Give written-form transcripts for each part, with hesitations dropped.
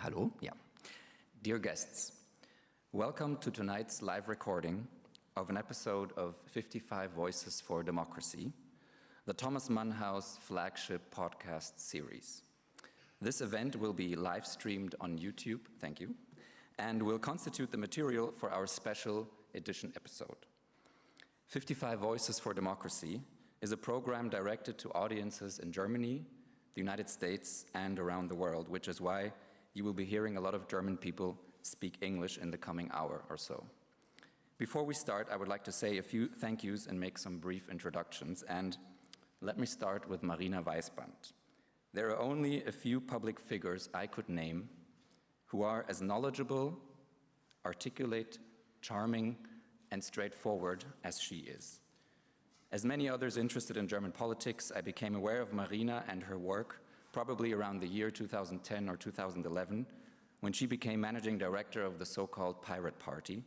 Hello? Yeah. Dear guests, welcome to tonight's live recording of an episode of 55 Voices for Democracy, the Thomas Mann House flagship podcast series. This event will be live streamed on YouTube, thank you, and will constitute the material for our special edition episode. 55 Voices for Democracy is a program directed to audiences in Germany, the United States, and around the world, which is why you will be hearing a lot of German people speak English in the coming hour or so. Before we start, I would like to say a few thank yous and make some brief introductions. And let me start with Marina Weisband. There are only a few public figures I could name who are as knowledgeable, articulate, charming, and straightforward as she is. As many others interested in German politics, I became aware of Marina and her work probably around the year 2010 or 2011, when she became managing director of the so-called Pirate Party,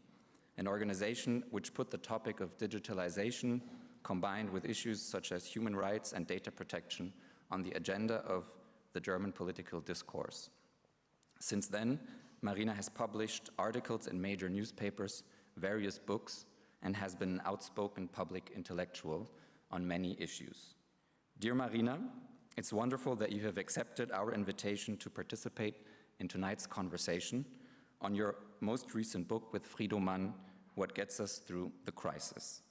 an organization which put the topic of digitalization combined with issues such as human rights and data protection on the agenda of the German political discourse. Since then, Marina has published articles in major newspapers, various books, and has been an outspoken public intellectual on many issues. Dear Marina, it's wonderful that you have accepted our invitation to participate in tonight's conversation on your most recent book with Frido Mann, What Gets Us Through the Crisis.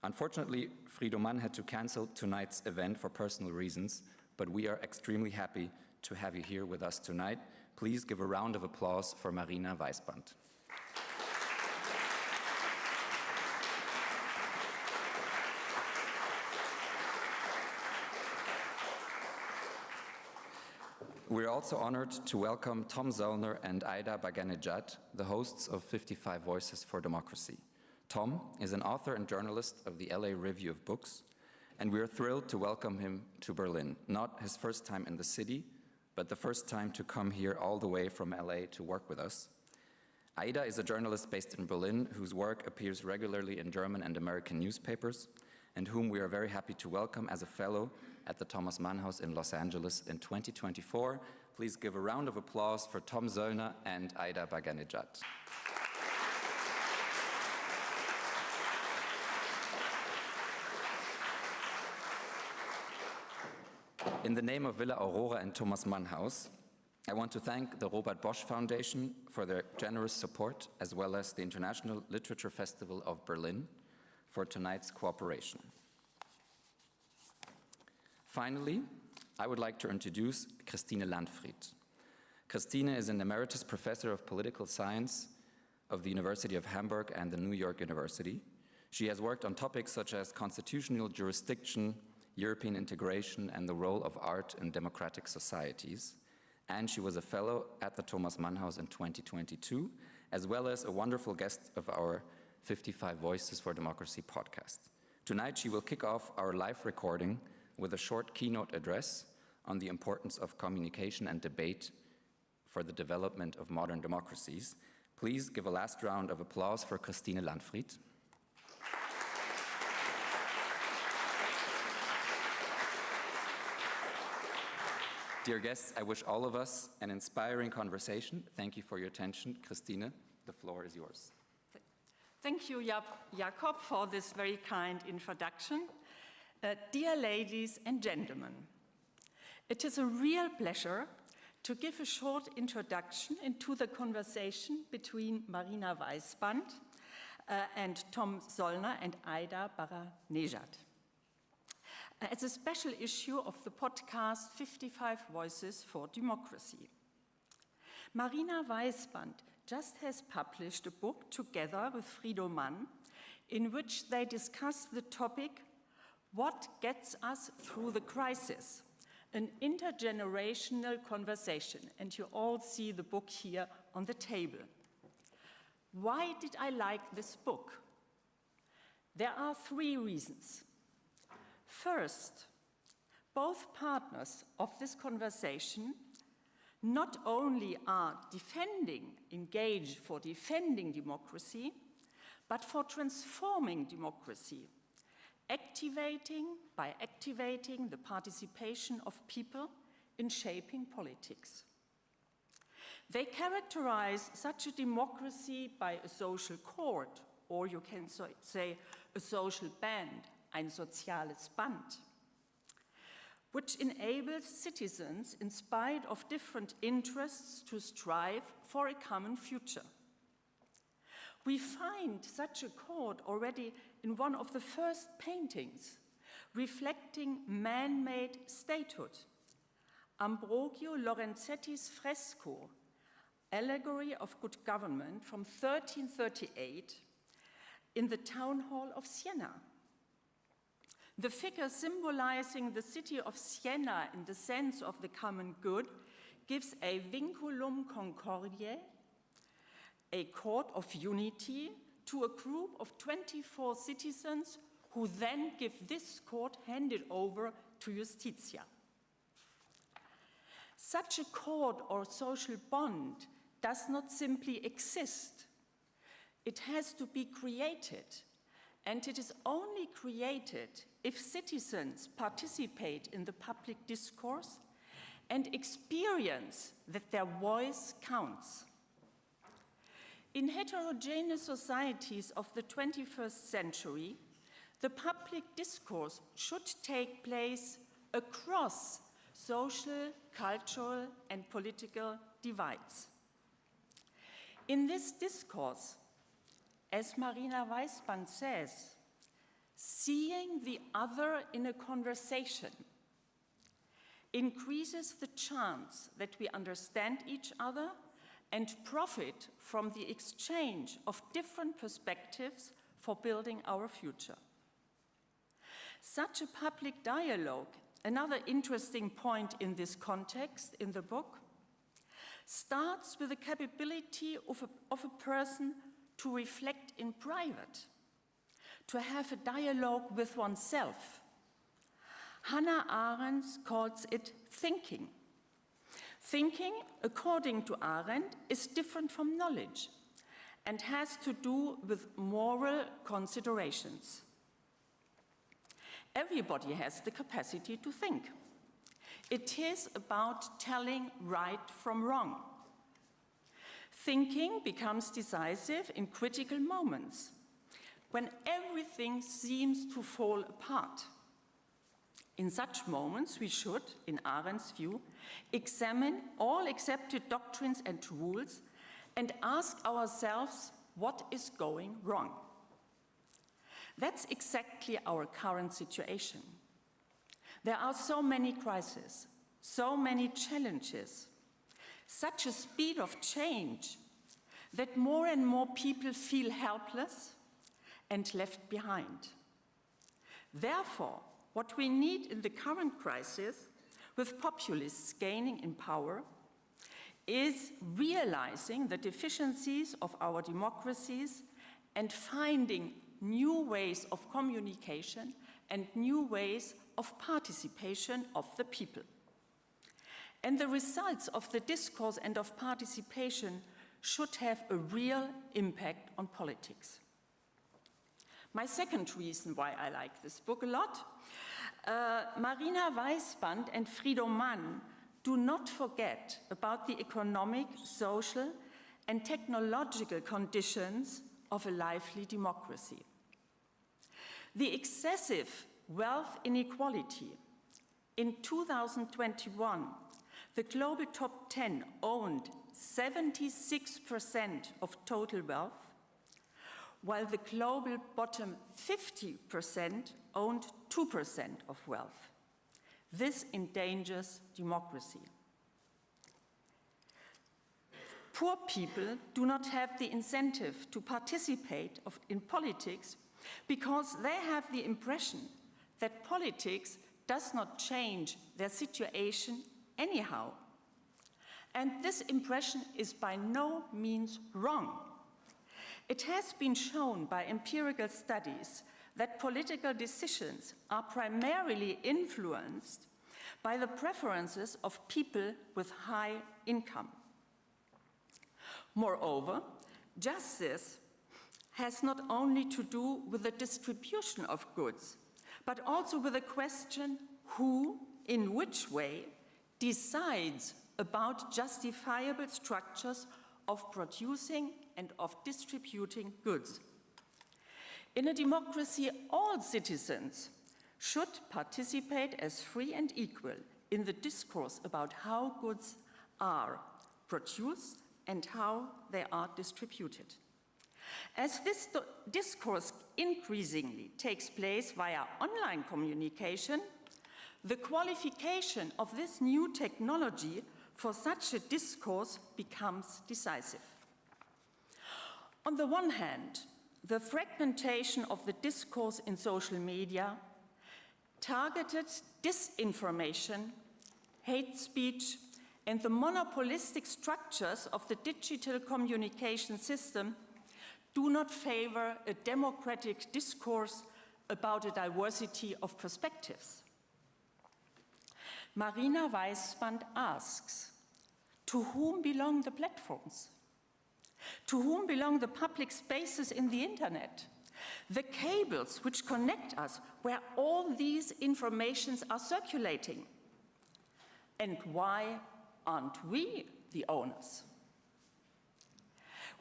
Unfortunately, Frido Mann had to cancel tonight's event for personal reasons, but we are extremely happy to have you here with us tonight. Please give a round of applause for Marina Weisband. We're also honored to welcome Tom Zoellner and Aida Baghernejad, the hosts of 55 Voices for Democracy. Tom is an author and journalist of the LA Review of Books, and we are thrilled to welcome him to Berlin. Not his first time in the city, but the first time to come here all the way from LA to work with us. Aida is a journalist based in Berlin whose work appears regularly in German and American newspapers, and whom we are very happy to welcome as a fellow at the Thomas Mann House in Los Angeles in 2024. Please give a round of applause for Tom Zoellner and Aida Baghernejad. In the name of Villa Aurora and Thomas Mann House, I want to thank the Robert Bosch Foundation for their generous support, as well as the International Literature Festival of Berlin for tonight's cooperation. Finally, I would like to introduce Christine Landfried. Christine is an emeritus professor of political science of the University of Hamburg and the New York University. She has worked on topics such as constitutional jurisdiction, European integration, and the role of art in democratic societies. And she was a fellow at the Thomas Mann House in 2022, as well as a wonderful guest of our 55 Voices for Democracy podcast. Tonight she will kick off our live recording with a short keynote address on the importance of communication and debate for the development of modern democracies. Please give a last round of applause for Christine Landfried. Dear guests, I wish all of us an inspiring conversation. Thank you for your attention. Christine, the floor is yours. Thank you, Jakob, for this very kind introduction. Dear ladies and gentlemen, it is a real pleasure to give a short introduction into the conversation between Marina Weisband and Tom Zoellner and Aida Baghernejad. As a special issue of the podcast 55 Voices for Democracy. Marina Weisband just has published a book together with Frido Mann in which they discuss the topic, What Gets Us Through the Crisis? An intergenerational conversation. And you all see the book here on the table. Why did I like this book? There are three reasons. First, both partners of this conversation not only are engaged for defending democracy, but for transforming democracy, by activating the participation of people in shaping politics. They characterize such a democracy by a social chord, or you can say a social band, ein soziales Band, which enables citizens, in spite of different interests, to strive for a common future. We find such a chord already in one of the first paintings, reflecting man-made statehood, Ambrogio Lorenzetti's fresco, Allegory of Good Government from 1338 in the town hall of Siena. The figure symbolizing the city of Siena in the sense of the common good gives a vinculum concordiae, a cord of unity, to a group of 24 citizens who then give this cord handed over to Justitia. Such a cord or social bond does not simply exist. It has to be created, and it is only created if citizens participate in the public discourse and experience that their voice counts. In heterogeneous societies of the 21st century, the public discourse should take place across social, cultural, and political divides. In this discourse, as Marina Weisband says, seeing the other in a conversation increases the chance that we understand each other and profit from the exchange of different perspectives for building our future. Such a public dialogue, another interesting point in this context in the book, starts with the capability of a person to reflect in private, to have a dialogue with oneself. Hannah Arendt calls it thinking. Thinking, according to Arendt, is different from knowledge and has to do with moral considerations. Everybody has the capacity to think. It is about telling right from wrong. Thinking becomes decisive in critical moments, when everything seems to fall apart. In such moments, we should, in Arendt's view, examine all accepted doctrines and rules and ask ourselves what is going wrong. That's exactly our current situation. There are so many crises, so many challenges, such a speed of change that more and more people feel helpless and left behind. Therefore, what we need in the current crisis, with populists gaining in power, is realizing the deficiencies of our democracies and finding new ways of communication and new ways of participation of the people. And the results of the discourse and of participation should have a real impact on politics. My second reason why I like this book a lot, Marina Weisband and Frido Mann do not forget about the economic, social, and technological conditions of a lively democracy. The excessive wealth inequality. In 2021, the global top 10 owned 76% of total wealth, while the global bottom 50% owned 2% of wealth. This endangers democracy. Poor people do not have the incentive to participate in politics because they have the impression that politics does not change their situation anyhow. And this impression is by no means wrong. It has been shown by empirical studies that political decisions are primarily influenced by the preferences of people with high income. Moreover, justice has not only to do with the distribution of goods, but also with the question who, in which way, decides about justifiable structures of producing and of distributing goods. In a democracy, all citizens should participate as free and equal in the discourse about how goods are produced and how they are distributed. As this discourse increasingly takes place via online communication, the qualification of this new technology for such a discourse becomes decisive. On the one hand, the fragmentation of the discourse in social media, targeted disinformation, hate speech, and the monopolistic structures of the digital communication system do not favor a democratic discourse about a diversity of perspectives. Marina Weisband asks, to whom belong the platforms? To whom belong the public spaces in the internet? The cables which connect us, where all these informations are circulating? And why aren't we the owners?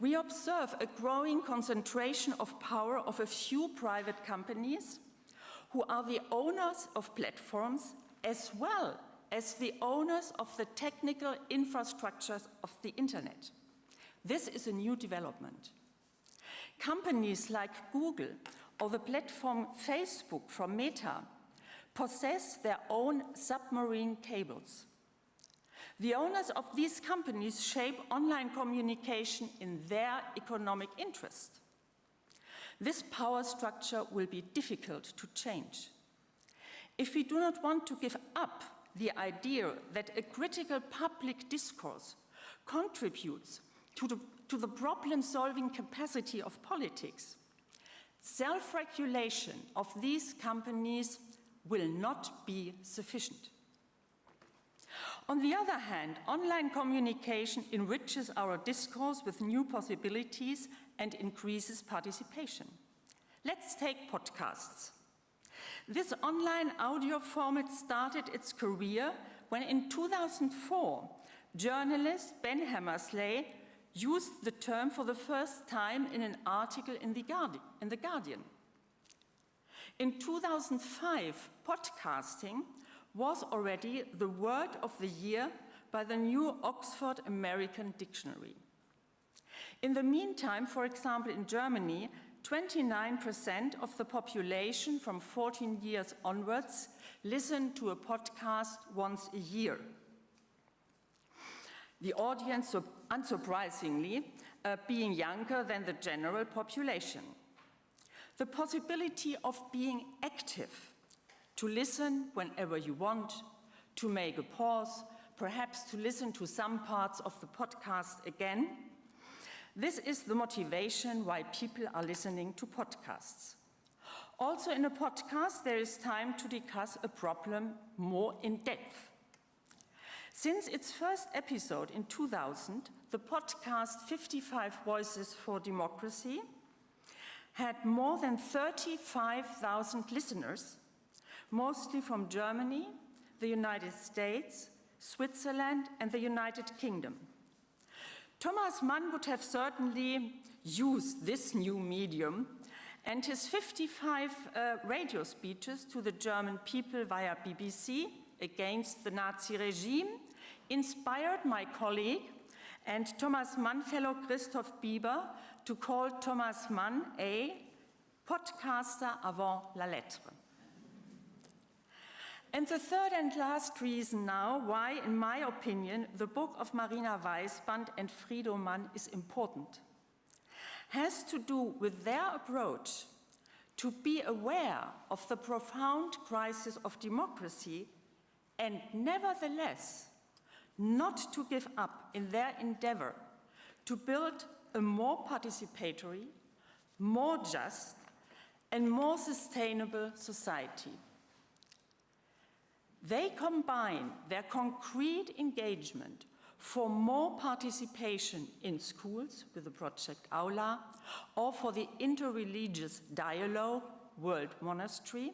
We observe a growing concentration of power of a few private companies who are the owners of platforms as well as the owners of the technical infrastructures of the internet. This is a new development. Companies like Google or the platform Facebook from Meta possess their own submarine cables. The owners of these companies shape online communication in their economic interest. This power structure will be difficult to change. If we do not want to give up the idea that a critical public discourse contributes to the problem-solving capacity of politics, self-regulation of these companies will not be sufficient. On the other hand, online communication enriches our discourse with new possibilities and increases participation. Let's take podcasts. This online audio format started its career when in 2004, journalist Ben Hammersley used the term for the first time in an article in The Guardian. In 2005, podcasting was already the word of the year by the new Oxford American Dictionary. In the meantime, for example, in Germany, 29% of the population from 14 years onwards listen to a podcast once a year. The audience, unsurprisingly, being younger than the general population. The possibility of being active, to listen whenever you want, to make a pause, perhaps to listen to some parts of the podcast again. This is the motivation why people are listening to podcasts. Also in a podcast, there is time to discuss a problem more in depth. Since its first episode in 2000, the podcast 55 Voices for Democracy had more than 35,000 listeners, mostly from Germany, the United States, Switzerland, and the United Kingdom. Thomas Mann would have certainly used this new medium, and his 55 radio speeches to the German people via BBC against the Nazi regime inspired my colleague and Thomas Mann fellow Christoph Bieber to call Thomas Mann a podcaster avant la lettre. And the third and last reason now why, in my opinion, the book of Marina Weisband and Frido Mann is important has to do with their approach to be aware of the profound crisis of democracy and nevertheless not to give up in their endeavor to build a more participatory, more just, and more sustainable society. They combine their concrete engagement for more participation in schools with the project Aula, or for the interreligious dialogue World Monastery,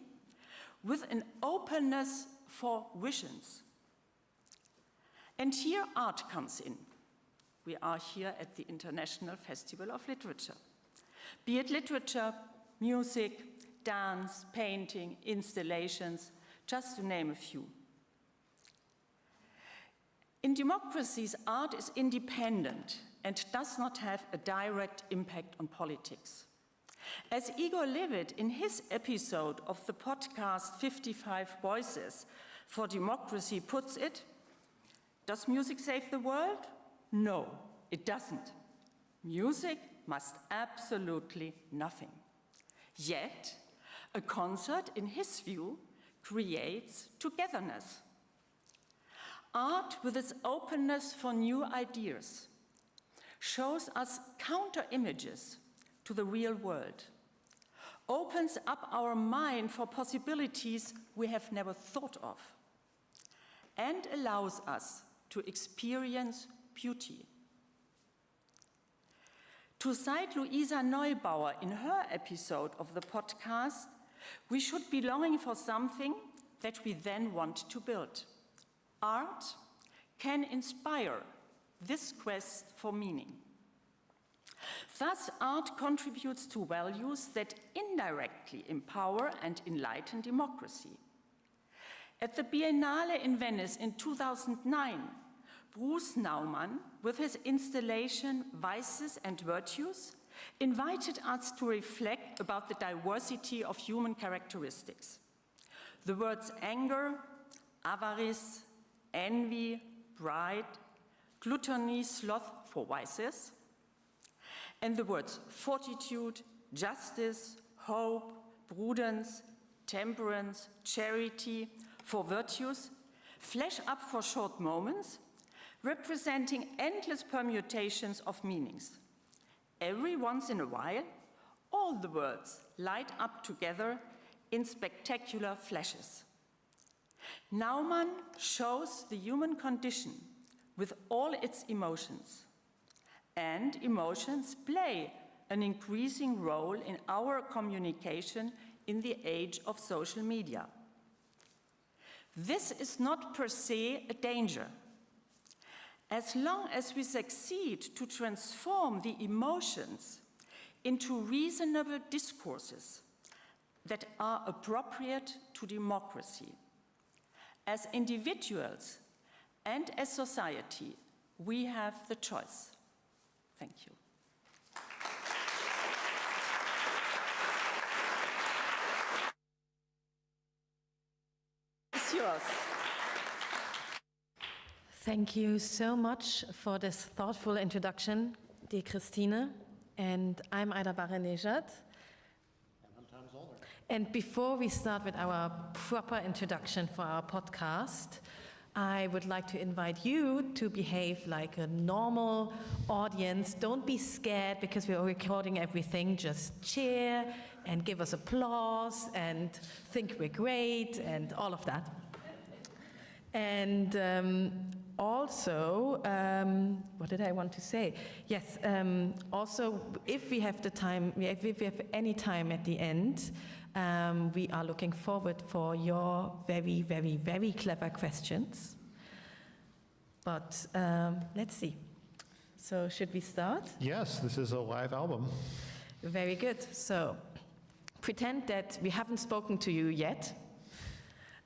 with an openness for visions. And here art comes in. We are here at the International Festival of Literature. Be it literature, music, dance, painting, installations, just to name a few. In democracies, art is independent and does not have a direct impact on politics. As Igor Levit, in his episode of the podcast 55 Voices for Democracy puts it, does music save the world? No, it doesn't. Music must absolutely nothing. Yet, a concert, in his view, creates togetherness. Art, with its openness for new ideas, shows us counter-images to the real world, opens up our mind for possibilities we have never thought of, and allows us to experience beauty. To cite Luisa Neubauer in her episode of the podcast, we should be longing for something that we then want to build. Art can inspire this quest for meaning. Thus, art contributes to values that indirectly empower and enlighten democracy. At the Biennale in Venice in 2009, Bruce Naumann, with his installation Vices and Virtues, invited us to reflect about the diversity of human characteristics. The words anger, avarice, envy, pride, gluttony, sloth for vices, and the words fortitude, justice, hope, prudence, temperance, charity for virtues flash up for short moments, representing endless permutations of meanings. Every once in a while, all the words light up together in spectacular flashes. Naumann shows the human condition with all its emotions, and emotions play an increasing role in our communication in the age of social media. This is not per se a danger. As long as we succeed to transform the emotions into reasonable discourses that are appropriate to democracy, as individuals and as society, we have the choice. Thank you. It's yours. Thank you so much for this thoughtful introduction, dear Christine. And I'm Aida Baghernejad. And I'm Tom Zoellner. And before we start with our proper introduction for our podcast, I would like to invite you to behave like a normal audience. Don't be scared because we are recording everything. Just cheer and give us applause and think we're great and all of that. And also, what did I want to say? Yes, also, if we have the time, if we have any time at the end, we are looking forward for your very, very, very clever questions. But let's see. So should we start? Yes, this is a live album. Very good. So pretend that we haven't spoken to you yet.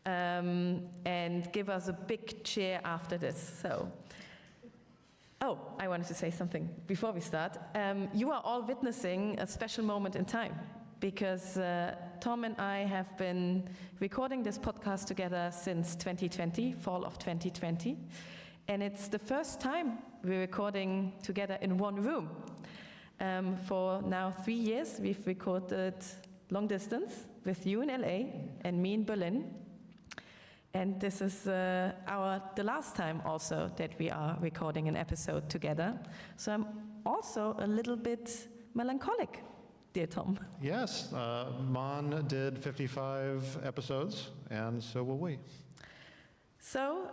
And give us a big cheer after this. So, oh, I wanted to say something before we start. You are all witnessing a special moment in time because Tom and I have been recording this podcast together since 2020, fall of 2020. And it's the first time we're recording together in one room. For now 3 years, we've recorded long distance with you in LA and me in Berlin. And this is the last time also that we are recording an episode together. So I'm also a little bit melancholic, dear Tom. Yes, Mann did 55 episodes, and so will we. So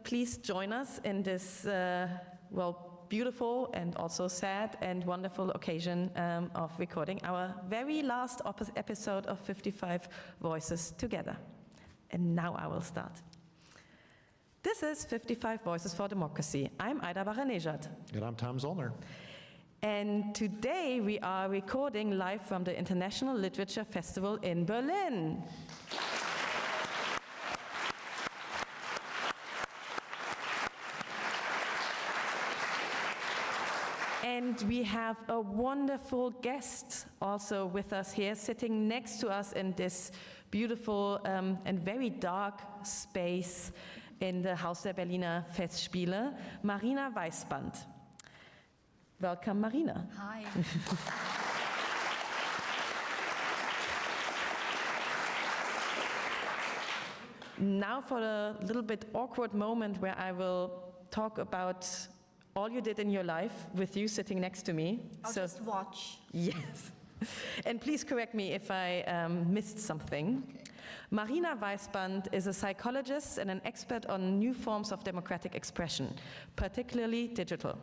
please join us in this, beautiful and also sad and wonderful occasion of recording our very last episode of 55 Voices together. And now I will start. This is 55 Voices for Democracy. I'm Aida Baghernejad. And I'm Tom Zoellner. And today we are recording live from the International Literature Festival in Berlin. And we have a wonderful guest also with us here, sitting next to us in this beautiful and very dark space in the Haus der Berliner Festspiele, Marina Weisband. Welcome, Marina. Hi. Now for a little bit awkward moment where I will talk about all you did in your life with you sitting next to me. I'll just watch. Yes. And please correct me if I missed something. Okay. Marina Weisband is a psychologist and an expert on new forms of democratic expression, particularly digital.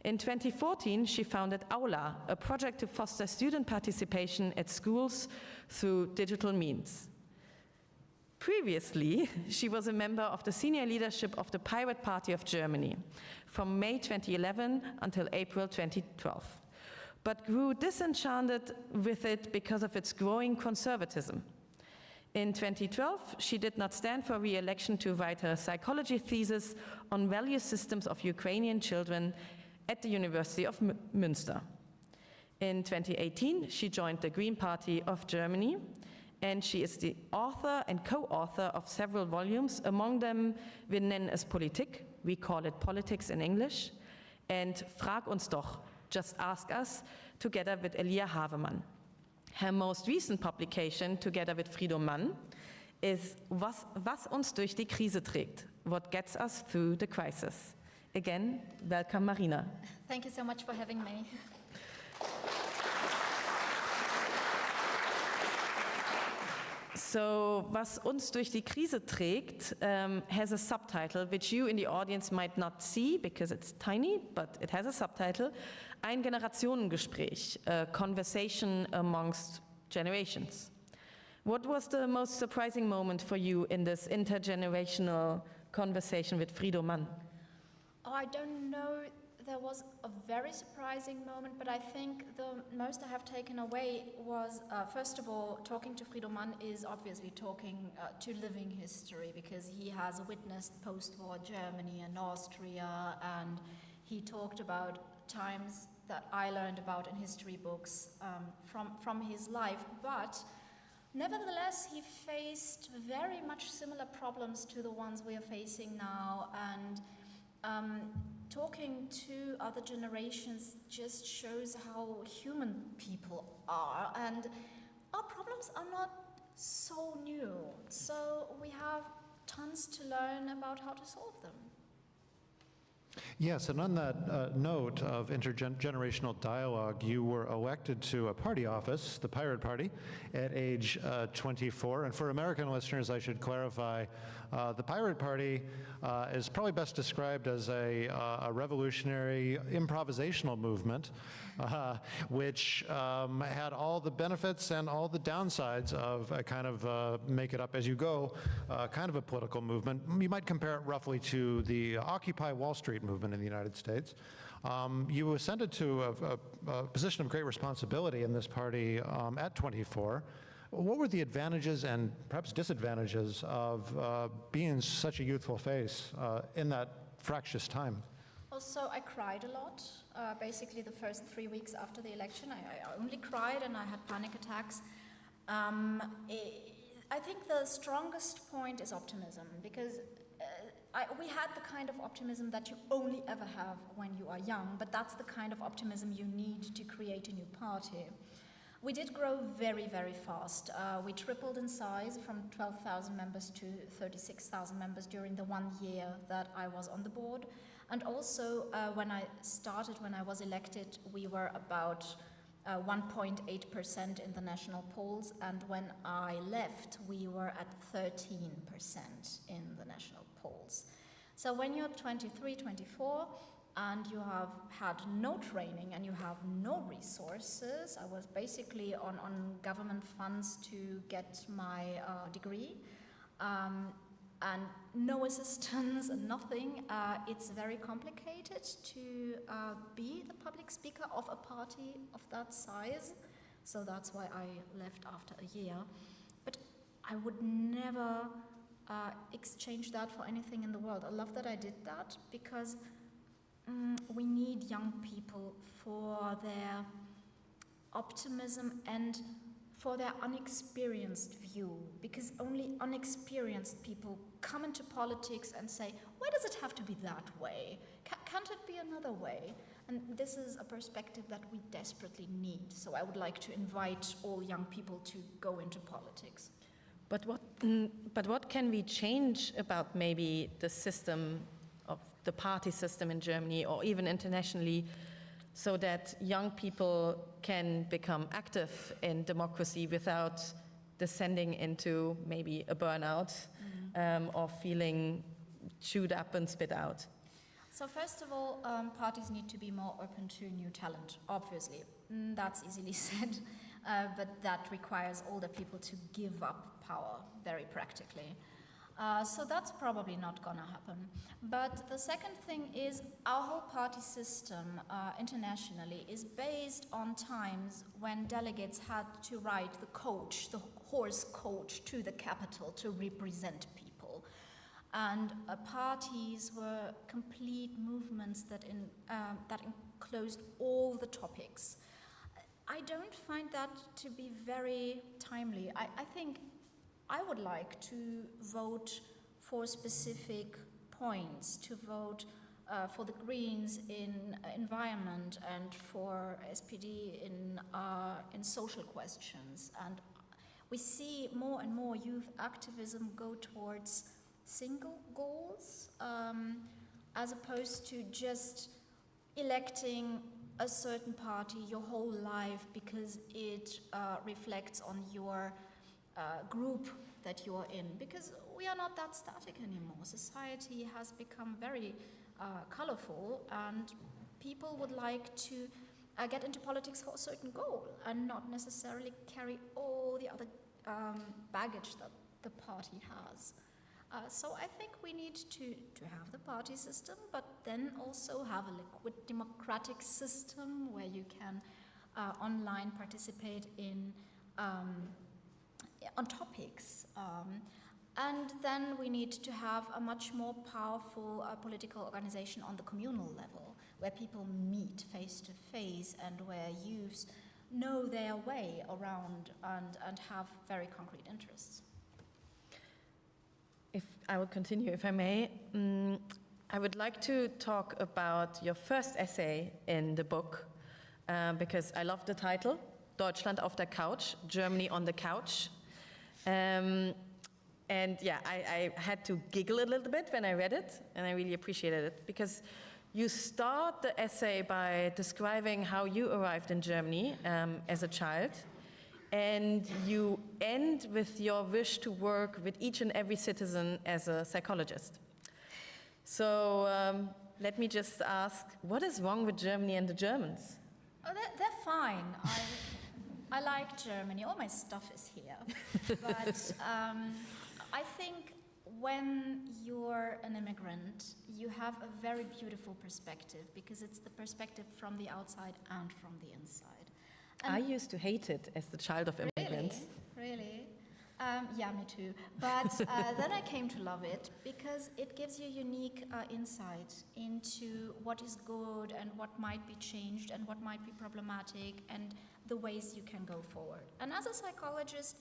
In 2014, she founded Aula, a project to foster student participation at schools through digital means. Previously, she was a member of the senior leadership of the Pirate Party of Germany from May 2011 until April 2012, but grew disenchanted with it because of its growing conservatism. In 2012, she did not stand for re-election to write her psychology thesis on value systems of Ukrainian children at the University of Münster. In 2018, she joined the Green Party of Germany, and she is the author and co-author of several volumes, among them Wir nennen es Politik, we call it politics in English, and Frag uns doch, just ask us, together with Elia Havemann. Her most recent publication, together with Frido Mann, is Was uns durch die Krise trägt, what gets us through the crisis. Again, welcome, Marina. Thank you so much for having me. So, Was uns durch die Krise trägt has a subtitle which you in the audience might not see because it's tiny, but it has a subtitle. Ein Generationengespräch, a conversation amongst generations. What was the most surprising moment for you in this intergenerational conversation with Frido Mann? Oh, I don't know. There was a very surprising moment, but I think the most I have taken away was, first of all, talking to Frido Mann is obviously talking to living history, because he has witnessed post-war Germany and Austria, and he talked about times that I learned about in history books from his life. But nevertheless, he faced very much similar problems to the ones we are facing now, and talking to other generations just shows how human people are, and our problems are not so new, so we have tons to learn about how to solve them. Yes, and on that note of intergenerational dialogue, you were elected to a party office, the Pirate Party, at age 24. And for American listeners, I should clarify, the Pirate Party is probably best described as a revolutionary improvisational movement, which had all the benefits and all the downsides of a kind of make-it-up-as-you-go kind of a political movement. You might compare it roughly to the Occupy Wall Street movement in the United States. You ascended to a position of great responsibility in this party at 24. What were the advantages and perhaps disadvantages of being such a youthful face in that fractious time? Also, I cried a lot. Basically, the first 3 weeks after the election, I only cried and I had panic attacks. I think the strongest point is optimism, because we had the kind of optimism that you only ever have when you are young, but that's the kind of optimism you need to create a new party. We did grow very, very fast. We tripled in size from 12,000 members to 36,000 members during the 1 year that I was on the board. And also, when I was elected, we were about 1.8% in the national polls, and when I left, we were at 13% in the national polls. So when you're 23, 24, and you have had no training and you have no resources, I was basically on government funds to get my degree, and no assistance, nothing. It's very complicated to be the public speaker of a party of that size. So that's why I left after a year. But I would never exchange that for anything in the world. I love that I did that because we need young people for their optimism and for their unexperienced view, because only unexperienced people come into politics and say, why does it have to be that way? Can't it be another way? And this is a perspective that we desperately need. So I would like to invite all young people to go into politics. But what can we change about maybe the system of the party system in Germany or even internationally, so that young people can become active in democracy without descending into maybe a burnout or feeling chewed up and spit out? So first of all, parties need to be more open to new talent, obviously. That's easily said, but that requires older people to give up power, very practically. So that's probably not going to happen. But the second thing is our whole party system internationally is based on times when delegates had to ride the horse coach to the capital to represent people. And parties were complete movements that enclosed all the topics. I don't find that to be very timely. I think I would like to vote for specific points, to vote for the Greens in environment and for SPD in social questions. And we see more and more youth activism go towards single goals as opposed to just electing a certain party your whole life because it reflects on your group that you are in, because we are not that static anymore. Society has become very colorful, and people would like to get into politics for a certain goal and not necessarily carry all the other baggage that the party has. So I think we need to have the party system, but then also have a liquid democratic system where you can online participate in on topics. And then we need to have a much more powerful political organization on the communal level, where people meet face to face and where youths know their way around and have very concrete interests. If I will continue, if I may, I would like to talk about your first essay in the book, because I love the title, Deutschland auf der Couch, Germany on the Couch. And yeah, I had to giggle a little bit when I read it, and I really appreciated it, because you start the essay by describing how you arrived in Germany as a child, and you end with your wish to work with each and every citizen as a psychologist. So let me just ask, what is wrong with Germany and the Germans? Oh, they're fine. I like Germany. All my stuff is here. But I think when you're an immigrant, you have a very beautiful perspective, because it's the perspective from the outside and from the inside. And I used to hate it as the child of immigrants. Really? Yeah, me too. But then I came to love it, because it gives you unique insight into what is good and what might be changed and what might be problematic and the ways you can go forward. And as a psychologist,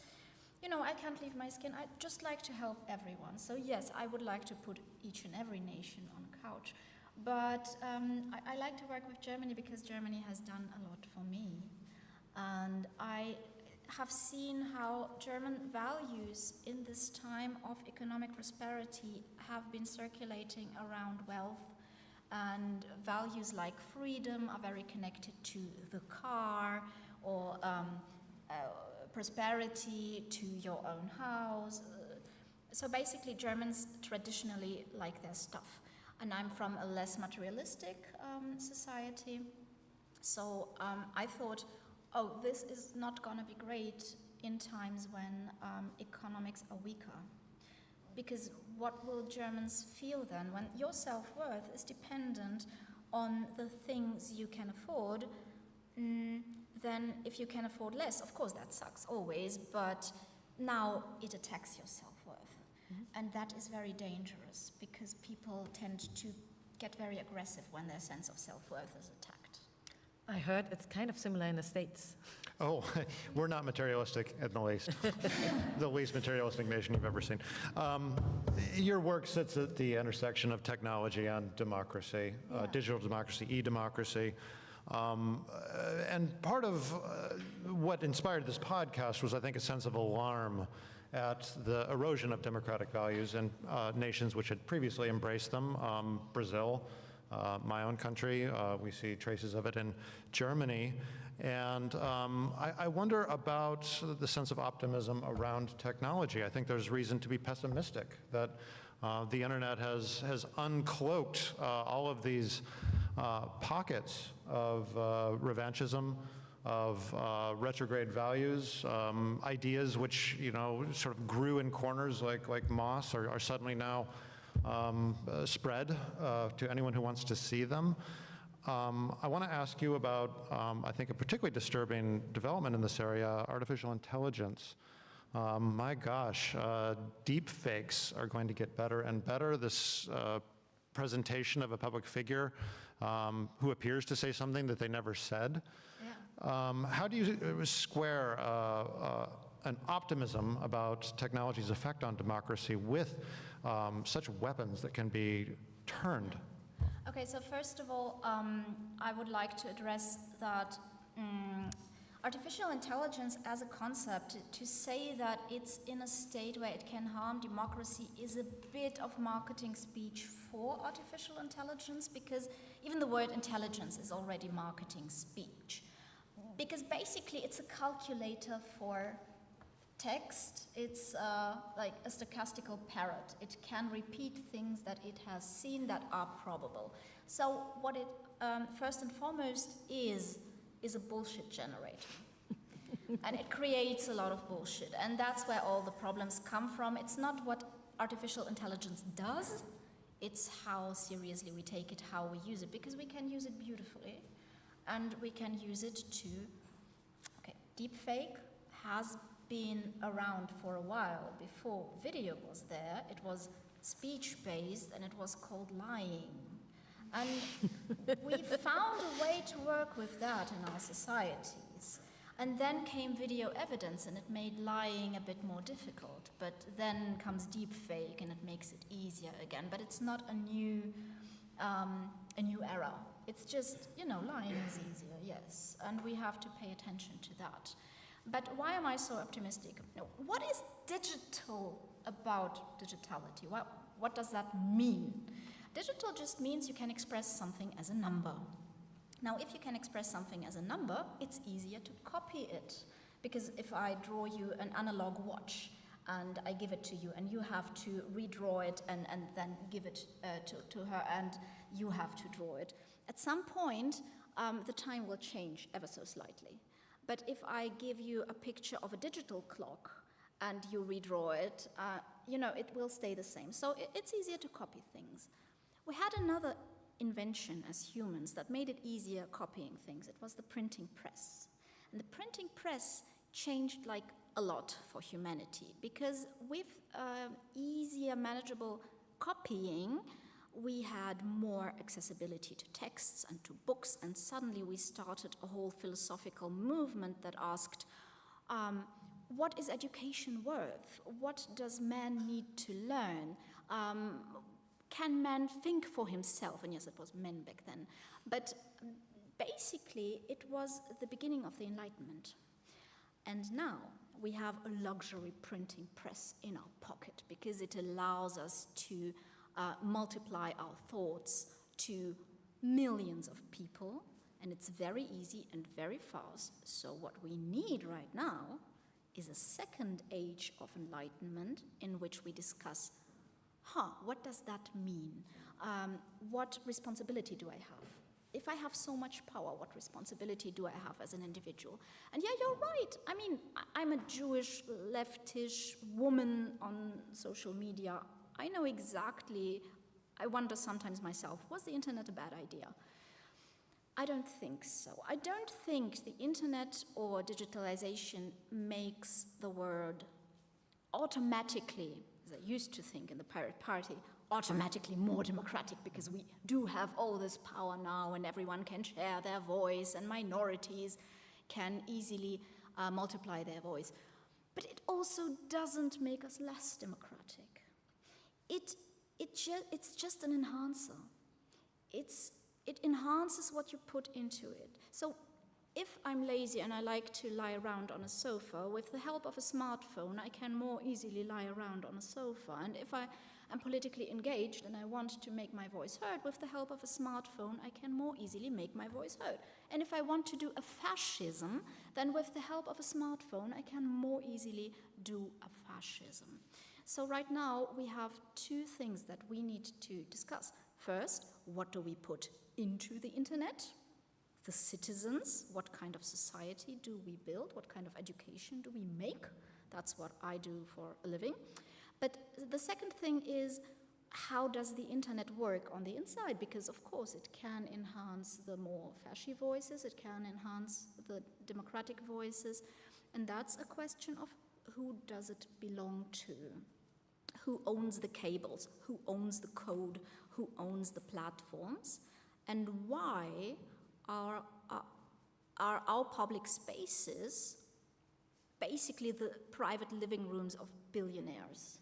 you know, I can't leave my skin. I just like to help everyone. So yes, I would like to put each and every nation on a couch. But I like to work with Germany because Germany has done a lot for me. And I have seen how German values in this time of economic prosperity have been circulating around wealth, and values like freedom are very connected to the car, or prosperity to your own house. So basically Germans traditionally like their stuff, and I'm from a less materialistic society, so I thought, oh, this is not going to be great in times when economics are weaker. because what will Germans feel then when your self-worth is dependent on the things you can afford? Then if you can afford less, of course that sucks always, but now it attacks your self-worth. And that is very dangerous because people tend to get very aggressive when their sense of self-worth is attacked. I heard it's kind of similar in the States. Oh, we're not materialistic in the least. The least materialistic nation you've ever seen. Your work sits at the intersection of technology and democracy, digital democracy, e-democracy. And part of what inspired this podcast was, I think, a sense of alarm at the erosion of democratic values in nations which had previously embraced them. Brazil, my own country, we see traces of it in Germany. And I wonder about the sense of optimism around technology. I think there's reason to be pessimistic that the internet has uncloaked all of these pockets of revanchism, of retrograde values, ideas which, sort of grew in corners like moss are suddenly now spread to anyone who wants to see them. I want to ask you about, I think, a particularly disturbing development in this area, artificial intelligence. My gosh, deep fakes are going to get better and better. This presentation of a public figure who appears to say something that they never said. Yeah. How do you square an optimism about technology's effect on democracy with such weapons that can be turned? Okay, so first of all, I would like to address that artificial intelligence as a concept, to say that it's in a state where it can harm democracy is a bit of marketing speech for artificial intelligence, because even the word intelligence is already marketing speech. Because basically it's a calculator for text. It's like a stochastical parrot. It can repeat things that it has seen that are probable. So what it first and foremost is a bullshit generator. And it creates a lot of bullshit. And that's where all the problems come from. It's not what artificial intelligence does, it's how seriously we take it, how we use it, because we can use it beautifully. And we can use it to, deepfake has been around for a while. Before video was there, it was speech-based and it was called lying. And we found a way to work with that in our societies. And then came video evidence and it made lying a bit more difficult. But then comes deepfake and it makes it easier again. But it's not a new era. It's just, lying is easier, yes. And we have to pay attention to that. But why am I so optimistic? What is digital about digitality? What does that mean? Digital just means you can express something as a number. Now, if you can express something as a number, it's easier to copy it. Because if I draw you an analog watch and I give it to you and you have to redraw it and then give it to her and you have to draw it, at some point, the time will change ever so slightly. But if I give you a picture of a digital clock and you redraw it, it will stay the same. So it's easier to copy things. We had another invention as humans that made it easier copying things. It was the printing press. And the printing press changed a lot for humanity, because with easier manageable copying, we had more accessibility to texts and to books, and suddenly we started a whole philosophical movement that asked, what is education worth? What does man need to learn? Can man think for himself? And yes, it was men back then. But basically, it was the beginning of the Enlightenment. And now we have a luxury printing press in our pocket, because it allows us to multiply our thoughts to millions of people, and it's very easy and very fast. So what we need right now is a second age of enlightenment in which we discuss, what does that mean? What responsibility do I have? if I have so much power, what responsibility do I have as an individual? And yeah, you're right. I mean, I'm a Jewish, leftish woman on social media. I know exactly, I wonder sometimes myself, was the internet a bad idea? I don't think so. I don't think the internet or digitalization makes the world automatically, as I used to think in the Pirate Party, automatically more democratic, because we do have all this power now and everyone can share their voice and minorities can easily multiply their voice. But it also doesn't make us less democratic. It's just an enhancer. It enhances what you put into it. So if I'm lazy and I like to lie around on a sofa, with the help of a smartphone, I can more easily lie around on a sofa. And if I am politically engaged and I want to make my voice heard, with the help of a smartphone, I can more easily make my voice heard. And if I want to do a fascism, then with the help of a smartphone, I can more easily do a fascism. So right now, we have two things that we need to discuss. First, what do we put into the internet? The citizens, what kind of society do we build? What kind of education do we make? That's what I do for a living. But the second thing is, how does the internet work on the inside? Because of course it can enhance the more fascist voices, it can enhance the democratic voices, and that's a question of who does it belong to? Who owns the cables? Who owns the code? Who owns the platforms? And why are our public spaces basically the private living rooms of billionaires?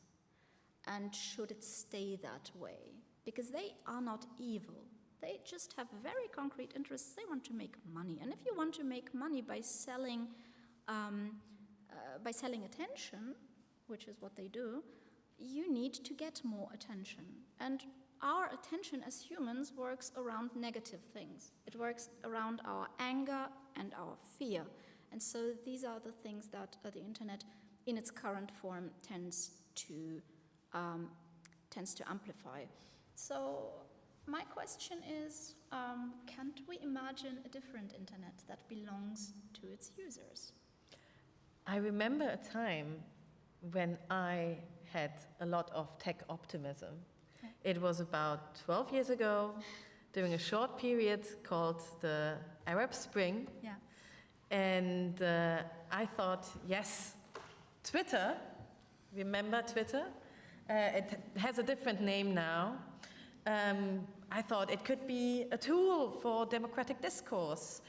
And should it stay that way? Because they are not evil. They just have very concrete interests. They want to make money. And if you want to make money by selling attention, which is what they do, you need to get more attention. And our attention as humans works around negative things. It works around our anger and our fear. And so these are the things that the internet in its current form tends to amplify. So my question is, can't we imagine a different internet that belongs to its users? I remember a time when I had a lot of tech optimism. It was about 12 years ago, during a short period called the Arab Spring. Yeah. And I thought, yes, Twitter, remember Twitter? It has a different name now. I thought it could be a tool for democratic discourse.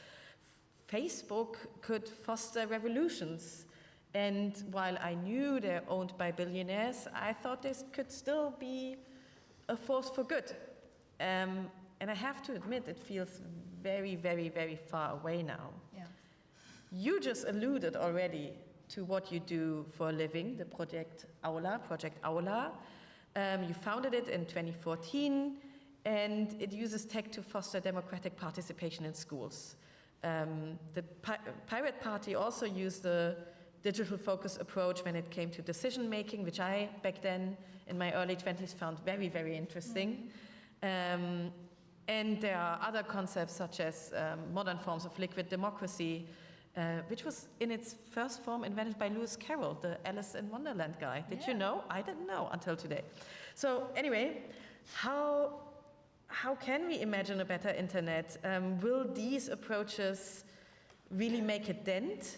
Facebook could foster revolutions. And while I knew they're owned by billionaires, I thought this could still be a force for good. And I have to admit, it feels very, very, very far away now. Yeah. You just alluded already to what you do for a living, the Project Aula. You founded it in 2014, and it uses tech to foster democratic participation in schools. The Pirate Party also used the digital focus approach when it came to decision making, which I, back then, in my early 20s, found very, very interesting. And there are other concepts such as modern forms of liquid democracy, which was in its first form invented by Lewis Carroll, the Alice in Wonderland guy. Did you know? I didn't know until today. So anyway, how can we imagine a better internet? Will these approaches really make a dent?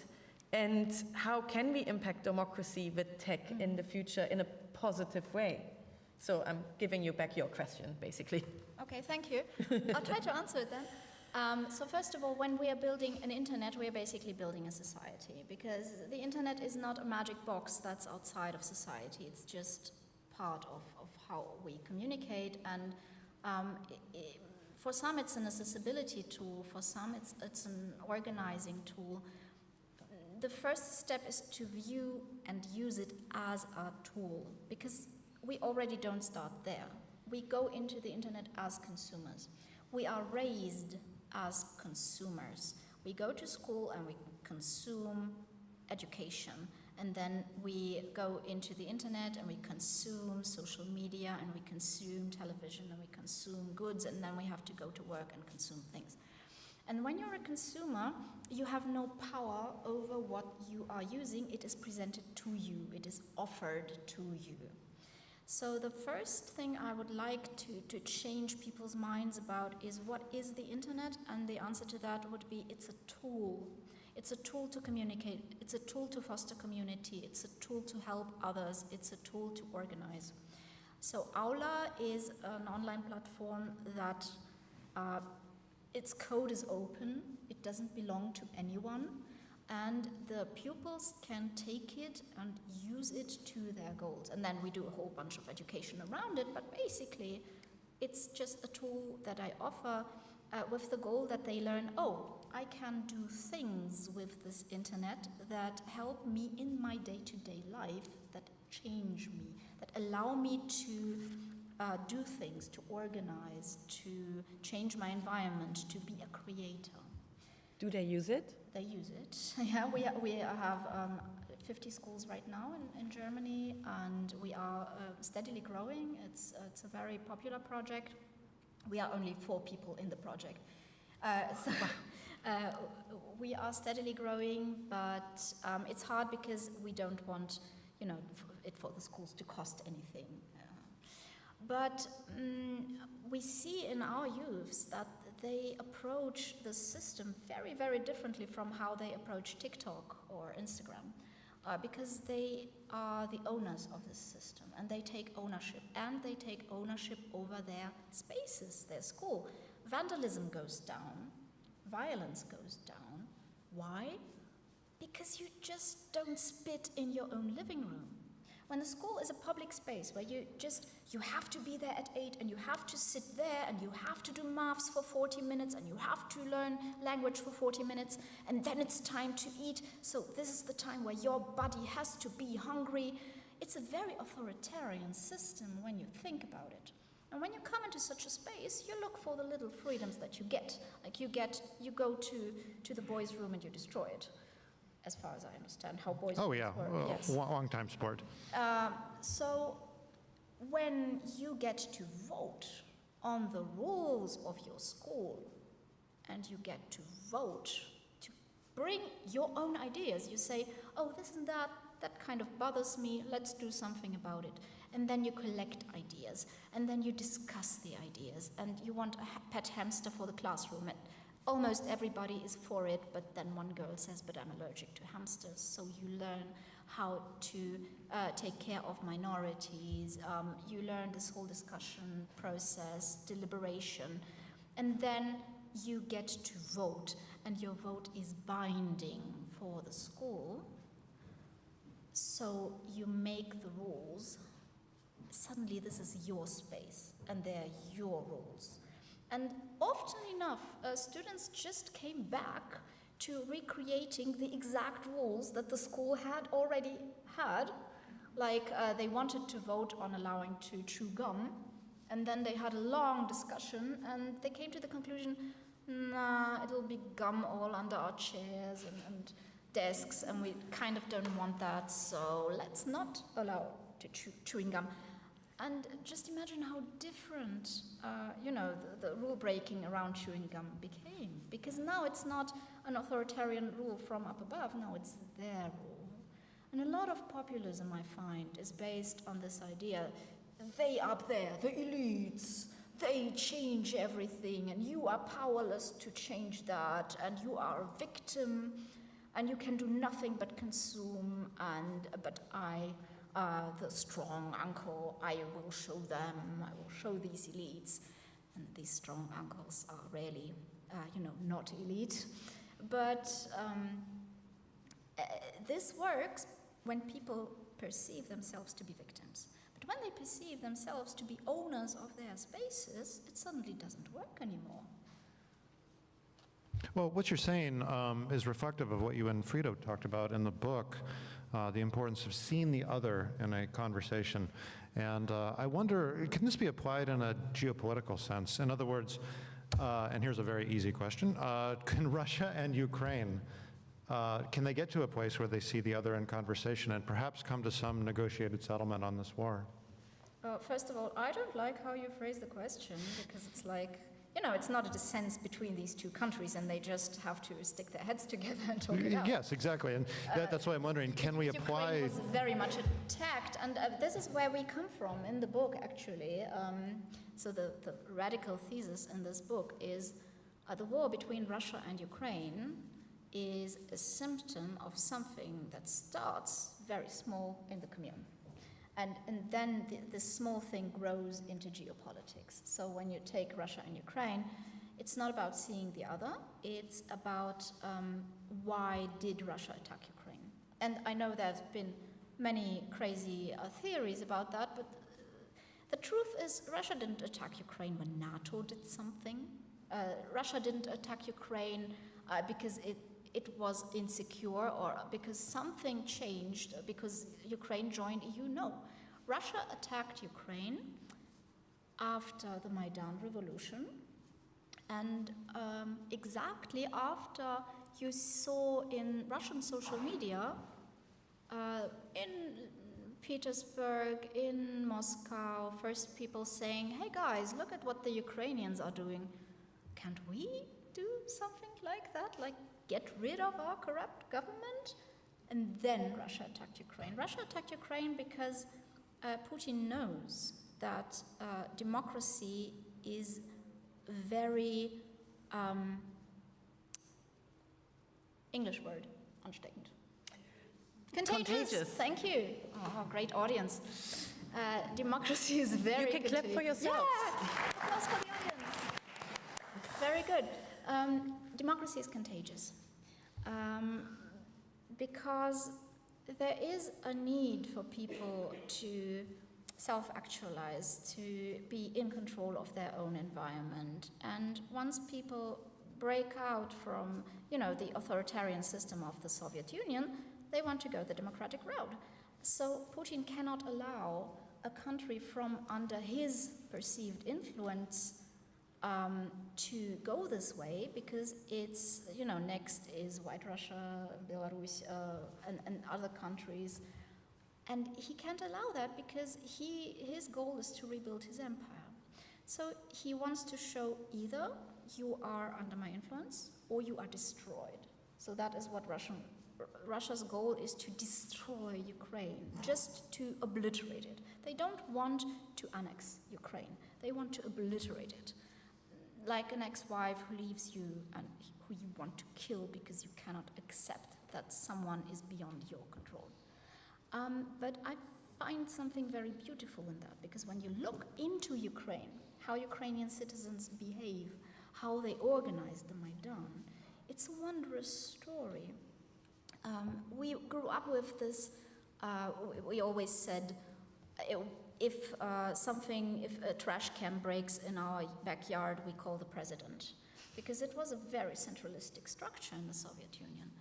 And how can we impact democracy with tech in the future in a positive way? So I'm giving you back your question, basically. Okay, thank you. I'll try to answer it then. So first of all, when we are building an internet, we are basically building a society, because the internet is not a magic box that's outside of society. It's just part of how we communicate. And for some, it's an accessibility tool. For some, it's an organizing tool. The first step is to view and use it as a tool, because we already don't start there. We go into the internet as consumers. We are raised as consumers. We go to school and we consume education. And then we go into the internet and we consume social media and we consume television and we consume goods, and then we have to go to work and consume things. And when you're a consumer, you have no power over what you are using. It is presented to you. It is offered to you. So the first thing I would like to change people's minds about is, what is the internet? And the answer to that would be, it's a tool. It's a tool to communicate. It's a tool to foster community. It's a tool to help others. It's a tool to organize. So Aula is an online platform that its code is open. It doesn't belong to anyone. And the pupils can take it and use it to their goals. And then we do a whole bunch of education around it, but basically it's just a tool that I offer with the goal that they learn, I can do things with this internet that help me in my day-to-day life, that change me, that allow me to do things, to organize, to change my environment, to be a creator. Do they use it? They use it. Yeah, we have 50 schools right now in Germany, and we are steadily growing. It's a very popular project. We are only 4 people in the project. We are steadily growing, but it's hard because we don't want, it for the schools to cost anything. But we see in our youths that they approach the system very, very differently from how they approach TikTok or Instagram, because they are the owners of this system, and they take ownership, over their spaces, their school. Vandalism goes down, violence goes down. Why? Because you just don't spit in your own living room. When the school is a public space where you have to be there at 8 and you have to sit there and you have to do maths for 40 minutes and you have to learn language for 40 minutes and then it's time to eat. So this is the time where your body has to be hungry. It's a very authoritarian system when you think about it. And when you come into such a space, you look for the little freedoms that you get. Like you go to the boys' room and you destroy it. As far as I understand how boys work. Yes. Long time sport. So when you get to vote on the rules of your school, and you get to vote to bring your own ideas, you say, this and that kind of bothers me, let's do something about it. And then you collect ideas, and then you discuss the ideas, and you want a pet hamster for the classroom. And almost everybody is for it, but then one girl says, but I'm allergic to hamsters. So you learn how to take care of minorities. You learn this whole discussion process, deliberation, and then you get to vote, and your vote is binding for the school. So you make the rules. Suddenly this is your space, and they're your rules. And often enough, students just came back to recreating the exact rules that the school had already had. Like they wanted to vote on allowing to chew gum, and then they had a long discussion, and they came to the conclusion, it'll be gum all under our chairs and desks, and we kind of don't want that, so let's not allow to chewing gum. And just imagine how different, the rule breaking around chewing gum became. Because now it's not an authoritarian rule from up above, now it's their rule. And a lot of populism, I find, is based on this idea, they up there, the elites, they change everything, and you are powerless to change that, and you are a victim, and you can do nothing but consume, but I, the strong uncle, I will show them, I will show these elites. And these strong uncles are really, not elite. But this works when people perceive themselves to be victims. But when they perceive themselves to be owners of their spaces, it suddenly doesn't work anymore. Well, what you're saying is reflective of what you and Frido talked about in the book, the importance of seeing the other in a conversation. And I wonder, can this be applied in a geopolitical sense? In other words, and here's a very easy question, can Russia and Ukraine can they get to a place where they see the other in conversation and perhaps come to some negotiated settlement on this war? First of all, I don't like how you phrase the question, because it's like, it's not a dissent between these two countries and they just have to stick their heads together and talk it out. Yes, exactly. And that's why I'm wondering, can we apply... Ukraine was very much attacked, and this is where we come from in the book, actually. So the radical thesis in this book is the war between Russia and Ukraine is a symptom of something that starts very small in the commune. And then this small thing grows into geopolitics. So when you take Russia and Ukraine, it's not about seeing the other, it's about why did Russia attack Ukraine? And I know there's been many crazy theories about that, but the truth is Russia didn't attack Ukraine when NATO did something. Russia didn't attack Ukraine because it was insecure or because something changed because Ukraine joined EU. No. Russia attacked Ukraine after the Maidan Revolution and exactly after you saw in Russian social media, in Petersburg, in Moscow, first people saying, hey guys, look at what the Ukrainians are doing. Can't we do something like that? Like, get rid of our corrupt government? And then Russia attacked Ukraine. Russia attacked Ukraine because Putin knows that democracy is very, English word, ansteckend. Contagious. Thank you. Oh, great audience. Democracy is very You can clap for yourself. Yeah, applause for the audience. Very good. Democracy is contagious because there is a need for people to self-actualize, to be in control of their own environment. And once people break out from, the authoritarian system of the Soviet Union, they want to go the democratic route. So Putin cannot allow a country from under his perceived influence to go this way because it's, next is White Russia, Belarus, and other countries. And he can't allow that because his goal is to rebuild his empire. So he wants to show either you are under my influence or you are destroyed. So that is what Russia's goal is, to destroy Ukraine, just to obliterate it. They don't want to annex Ukraine. They want to obliterate it. Like an ex-wife who leaves you and who you want to kill because you cannot accept that someone is beyond your control. But I find something very beautiful in that, because when you look into Ukraine, how Ukrainian citizens behave, how they organize the Maidan, it's a wondrous story. We grew up with this, we always said, if a trash can breaks in our backyard, we call the president, because it was a very centralistic structure in the Soviet Union.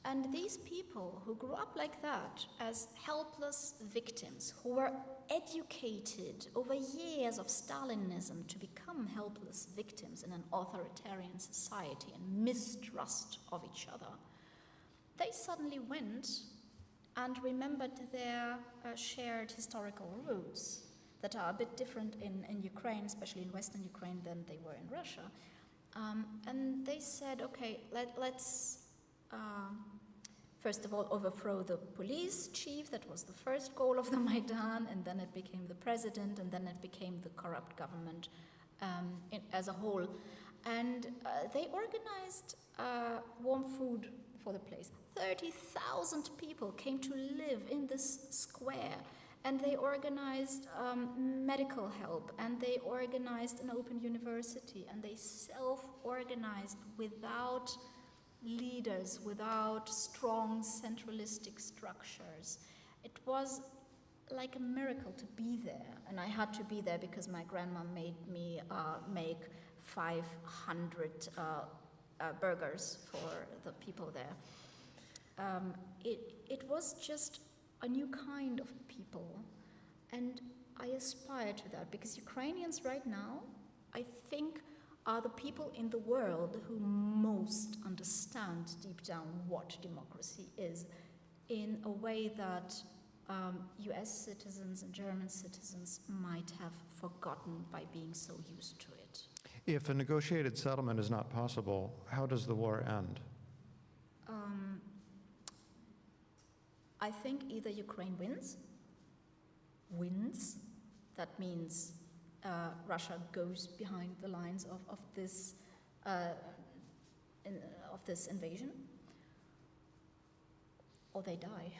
And these people who grew up like that as helpless victims, who were educated over years of Stalinism to become helpless victims in an authoritarian society and mistrust of each other, they suddenly went and remembered their shared historical roots that are a bit different in Ukraine, especially in Western Ukraine, than they were in Russia. And they said, okay, let's first of all overthrow the police chief. That was the first goal of the Maidan, and then it became the president, and then it became the corrupt government as a whole. And they organized warm food for the place. 30,000 people came to live in this square, and they organized medical help, and they organized an open university, and they self-organized without leaders, without strong centralistic structures. It was like a miracle to be there, and I had to be there because my grandma made me make 500 burgers for the people there. It was just a new kind of people, and I aspire to that, because Ukrainians right now, I think, are the people in the world who most understand deep down what democracy is, in a way that US citizens and German citizens might have forgotten by being so used to it. If a negotiated settlement is not possible, how does the war end? I think either Ukraine wins, that means Russia goes behind the lines of this invasion, or they die.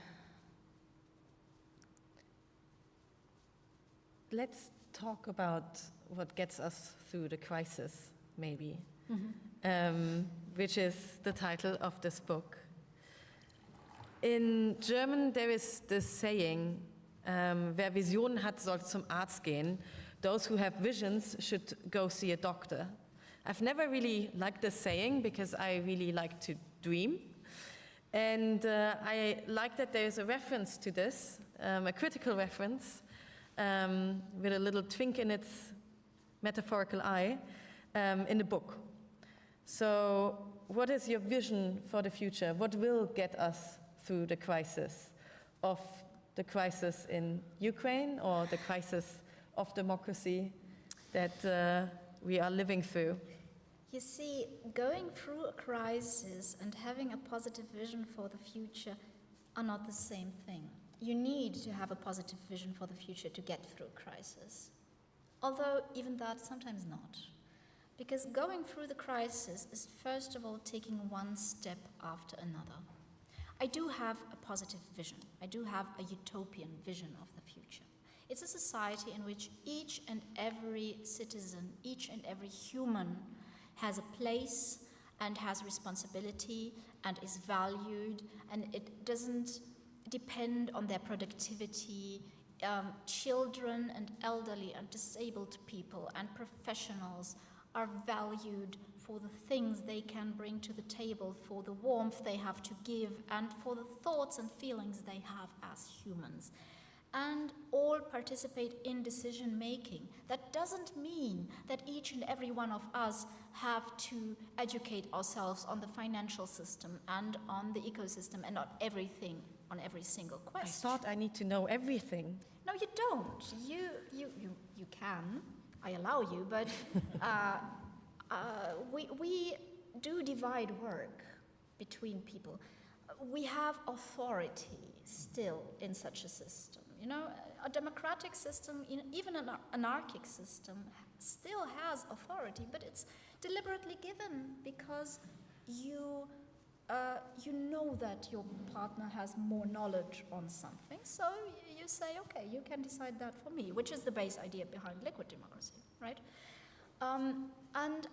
Let's talk about what gets us through the crisis, maybe, which is the title of this book. In German, there is this saying, wer Visionen hat, soll zum Arzt gehen. Those who have visions should go see a doctor. I've never really liked this saying because I really like to dream. And I like that there is a reference to this, a critical reference, with a little twink in its metaphorical eye, in the book. So, what is your vision for the future? What will get us through the crisis in Ukraine, or the crisis of democracy that we are living through? You see, going through a crisis and having a positive vision for the future are not the same thing. You need to have a positive vision for the future to get through a crisis. Although even that, sometimes not. Because going through the crisis is first of all taking one step after another. I do have a positive vision. I do have a utopian vision of the future. It's a society in which each and every citizen, each and every human has a place and has responsibility and is valued, and it doesn't depend on their productivity. Children and elderly and disabled people and professionals are valued for the things they can bring to the table, for the warmth they have to give, and for the thoughts and feelings they have as humans. And all participate in decision making. That doesn't mean that each and every one of us have to educate ourselves on the financial system and on the ecosystem and on everything, on every single question. I thought I need to know everything. No, you don't. You can. I allow you, but we do divide work between people. We have authority still in such a system. You know, a democratic system, even an anarchic system, still has authority, but it's deliberately given because you know that your partner has more knowledge on something, so you say, okay, you can decide that for me, which is the base idea behind liquid democracy, right? And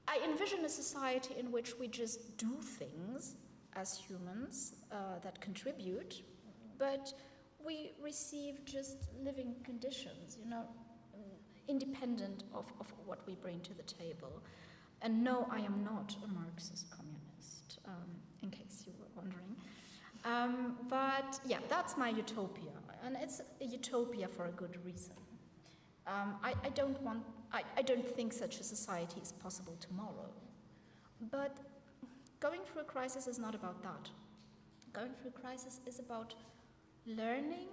I envision a society in which we just do things as humans that contribute, but we receive just living conditions, you know, independent of what we bring to the table. And no, I am not a Marxist communist, in case you were wondering. But yeah, that's my utopia, and it's a utopia for a good reason. I don't think such a society is possible tomorrow. But going through a crisis is not about that. Going through a crisis is about learning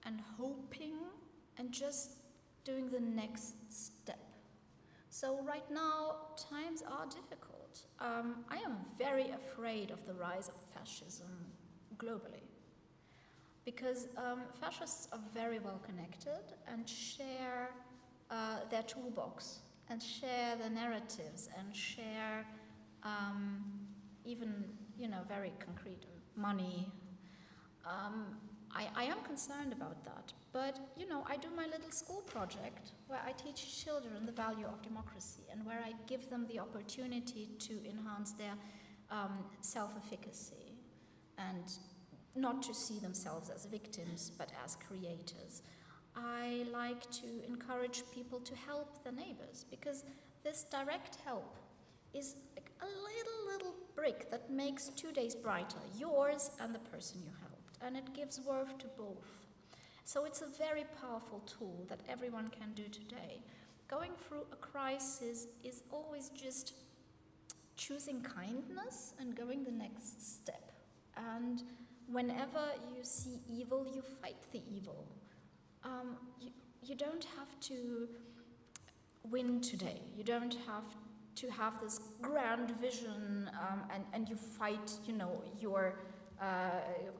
and hoping and just doing the next step. So right now, times are difficult. I am very afraid of the rise of fascism globally, because fascists are very well connected and share their toolbox and share their narratives and share even, you know, very concrete money. I am concerned about that, but, you know, I do my little school project where I teach children the value of democracy and where I give them the opportunity to enhance their self-efficacy and not to see themselves as victims but as creators. I like to encourage people to help their neighbors, because this direct help is like a little brick that makes 2 days brighter, yours and the person you helped, and it gives worth to both. So it's a very powerful tool that everyone can do today. going through a crisis is always just choosing kindness and going the next step. And whenever you see evil, you fight the evil. You don't have to win today. You don't have to have this grand vision and you fight, your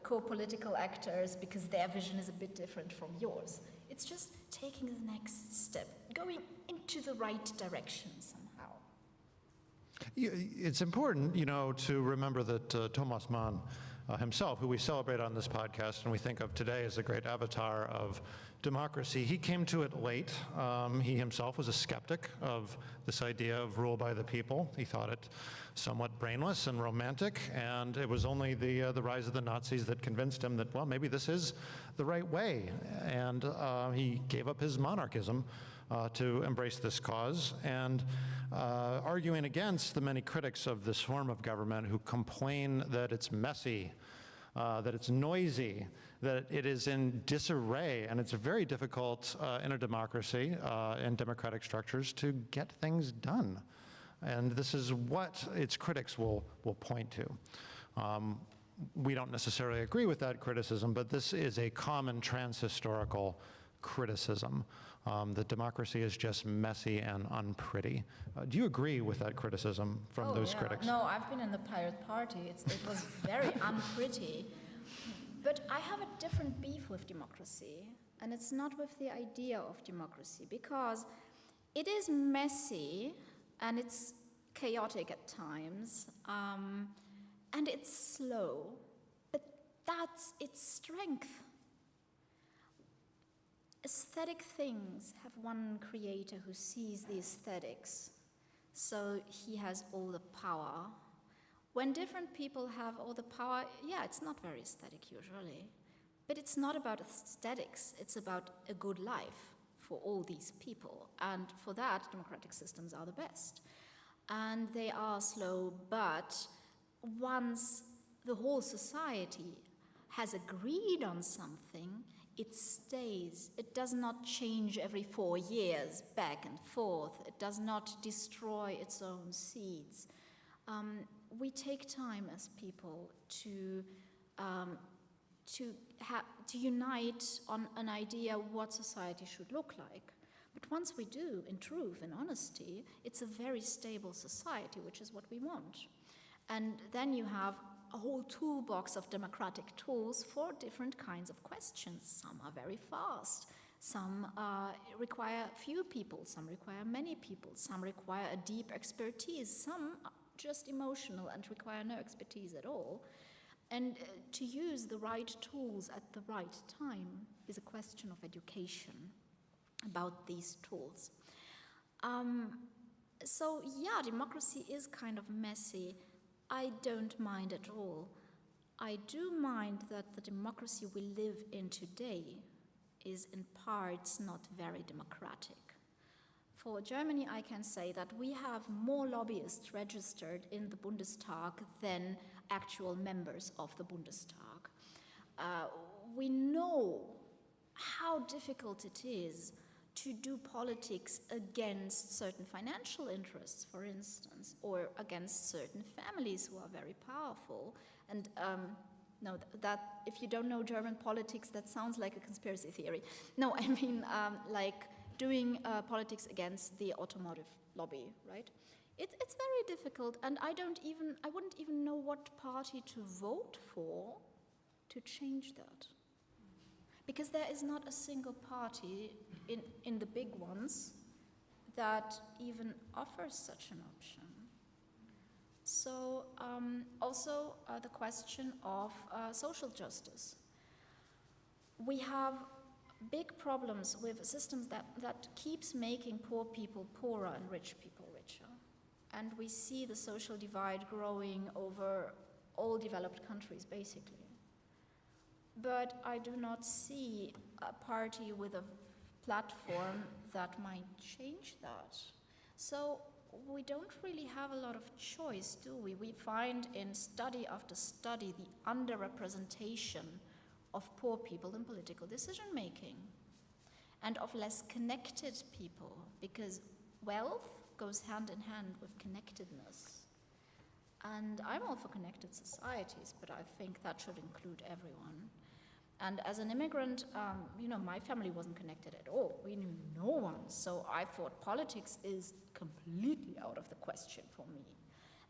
co-political actors because their vision is a bit different from yours. It's just taking the next step, going into the right direction somehow. It's important, to remember that Thomas Mann himself, who we celebrate on this podcast and we think of today as a great avatar of democracy, he came to it late. He himself was a skeptic of this idea of rule by the people. He thought it somewhat brainless and romantic, and it was only the rise of the Nazis that convinced him that, well, maybe this is the right way. And he gave up his monarchism to embrace this cause, and arguing against the many critics of this form of government who complain that it's messy, that it's noisy, that it is in disarray, and it's very difficult in a democracy and democratic structures to get things done. And this is what its critics will point to. We don't necessarily agree with that criticism, but this is a common transhistorical criticism, that democracy is just messy and unpretty. Do you agree with that criticism from those critics? No, I've been in the Pirate Party. It was very unpretty. But I have a different beef with democracy, and it's not with the idea of democracy, because it is messy and it's chaotic at times, and it's slow, but that's its strength. Aesthetic things have one creator who sees the aesthetics, so he has all the power. When different people have all the power, it's not very aesthetic usually, but it's not about aesthetics, it's about a good life for all these people, and for that, democratic systems are the best. And they are slow, but once the whole society has agreed on something, it stays. It does not change every 4 years, back and forth. It does not destroy its own seeds. We take time as people to unite on an idea what society should look like. But once we do, in truth and honesty, it's a very stable society, which is what we want. And then you have a whole toolbox of democratic tools for different kinds of questions. Some are very fast, some require few people, some require many people, some require a deep expertise, some are just emotional and require no expertise at all. And to use the right tools at the right time is a question of education about these tools. Democracy is kind of messy. I don't mind at all. I do mind that the democracy we live in today is in parts not very democratic. For Germany, I can say that we have more lobbyists registered in the Bundestag than actual members of the Bundestag. We know how difficult it is to do politics against certain financial interests, for instance, or against certain families who are very powerful. And that if you don't know German politics, that sounds like a conspiracy theory. No, I mean like doing politics against the automotive lobby, right? It's very difficult, and I wouldn't even know what party to vote for to change that. Because there is not a single party in the big ones that even offers such an option. So also the question of social justice. We have big problems with systems that keeps making poor people poorer and rich people richer. And we see the social divide growing over all developed countries, basically. But I do not see a party with a platform that might change that. So we don't really have a lot of choice, do we? We find in study after study the underrepresentation of poor people in political decision-making. and of less connected people, because wealth goes hand in hand with connectedness. And I'm all for connected societies, but I think that should include everyone. And as an immigrant, my family wasn't connected at all. We knew no one, so I thought politics is completely out of the question for me.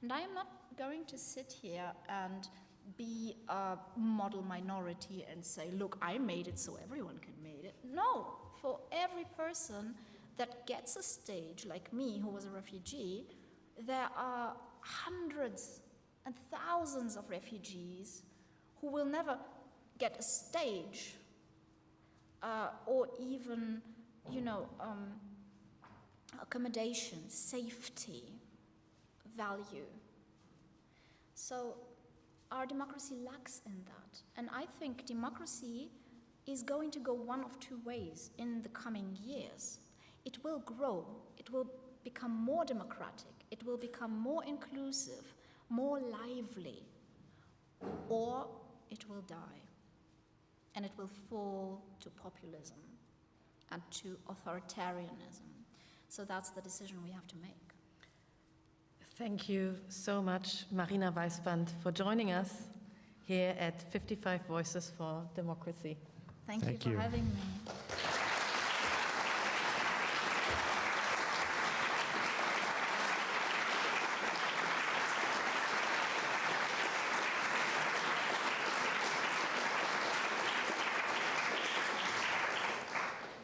And I am not going to sit here and be a model minority and say, look, I made it so everyone can make it. No, for every person that gets a stage, like me, who was a refugee, there are hundreds and thousands of refugees who will never get a stage or even, accommodation, safety, value. So our democracy lacks in that. And I think democracy is going to go one of two ways in the coming years. It will grow, it will become more democratic, it will become more inclusive, more lively, or it will die. And it will fall to populism and to authoritarianism. So that's the decision we have to make. Thank you so much, Marina Weisband, for joining us here at 55 Voices for Democracy. Thank you for having me.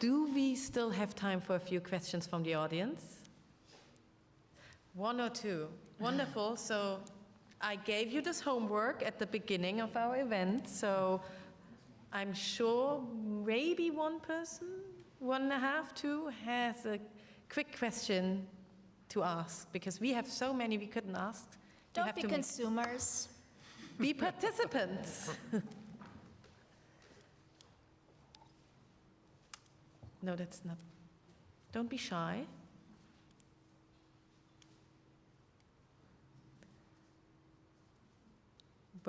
Do we still have time for a few questions from the audience? One or two. Wonderful. So I gave you this homework at the beginning of our event, so I'm sure maybe one person, 1.5, 2, has a quick question to ask, because we have so many we couldn't ask. Don't be consumers. Be participants. No, that's not. Don't be shy.